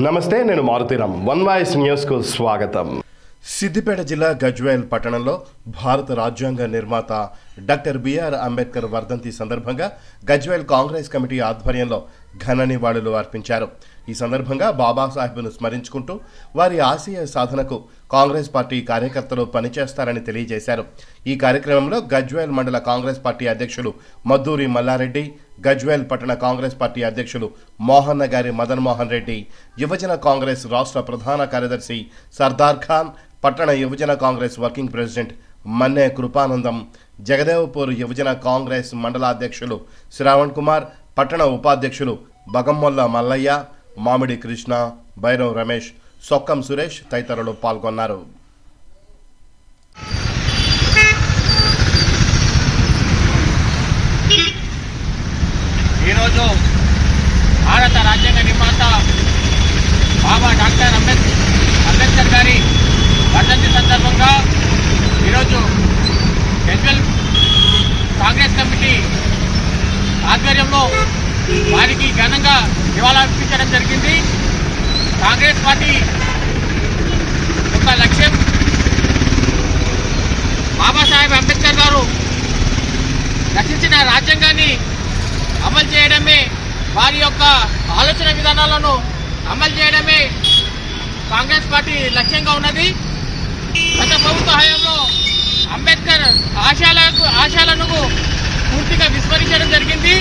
నమస్తే, నేను Maruthi Ram. One voice న్యూస్కు స్వాగతం. సిద్దిపేట జిల్లా గజ్వేల్ పట్టణంలో భారత రాజ్యాంగ నిర్మాత డాక్టర్ బిఆర్ అంబేద్కర్ వర్ధంతి సందర్భంగా గజ్వేల్ కాంగ్రెస్ కమిటీ ఆధ్వర్యంలో ఘన నివాళులు అర్పించారు. ఈ సందర్భంగా బాబాసాహెబ్ను స్మరించుకుంటూ వారి ఆశయ సాధనకు కాంగ్రెస్ పార్టీ కార్యకర్తలు పనిచేస్తారని తెలియజేశారు. ఈ కార్యక్రమంలో గజ్వేల్ మండల కాంగ్రెస్ పార్టీ అధ్యక్షులు మద్దూరి మల్లారెడ్డి, గజ్వేల్ పట్టణ కాంగ్రెస్ పార్టీ అధ్యక్షులు మోహన్న గారి మదన్ మోహన్ రెడ్డి, యువజన కాంగ్రెస్ రాష్ట్ర ప్రధాన కార్యదర్శి సర్దార్ ఖాన్, పట్టణ యువజన కాంగ్రెస్ వర్కింగ్ ప్రెసిడెంట్ మన్నె కృపానందం, జగదేవ్పూర్ యువజన కాంగ్రెస్ మండలాధ్యక్షులు శ్రావణ్ కుమార్, పట్టణ ఉపాధ్యక్షులు బగమ్మొల్ల మల్లయ్య, మామిడి కృష్ణ, బైరవ్ రమేష్, సొక్కం సురేష్ తదితరులు పాల్గొన్నారు. ఈరోజు భారత రాజ్యాంగ నిర్మాత బాబా డాక్టర్ అంబేద్కర్ గారి వర్ధంతి సందర్భంగా ఈరోజు గజ్వేల్ కాంగ్రెస్ కమిటీ ఆధ్వర్యంలో వారికి ఘనంగా నివాళులర్పించడం జరిగింది. కాంగ్రెస్ పార్టీ యొక్క లక్ష్యం బాబాసాహెబ్ అంబేద్కర్ గారు రచించిన రాజ్యాంగాన్ని అమలు చేయడమే, వారి యొక్క ఆలోచన విధానాలను అమలు చేయడమే కాంగ్రెస్ పార్టీ లక్ష్యంగా ఉన్నది. గత ప్రభుత్వ హయాంలో అంబేద్కర్ ఆశయాలను పూర్తిగా విస్మరించడం జరిగింది.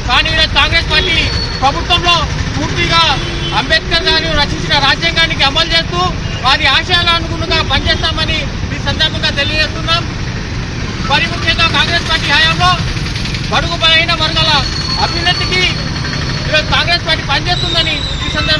కానీ ఈరోజు కాంగ్రెస్ పార్టీ ప్రభుత్వంలో పూర్తిగా అంబేద్కర్ గారు రచించిన రాజ్యాంగానికి అమలు చేస్తూ వారి ఆశయాల అనుగుణంగా పనిచేస్తామని ఈ సందర్భంగా తెలియజేస్తున్నాం. మరి ముఖ్యంగా కాంగ్రెస్ పార్టీ హయాంలో బడుగు బలహీన వర్గాల అభ్యున్నతికి ఈరోజు కాంగ్రెస్ పార్టీ పనిచేస్తుందని ఈ సందర్భంగా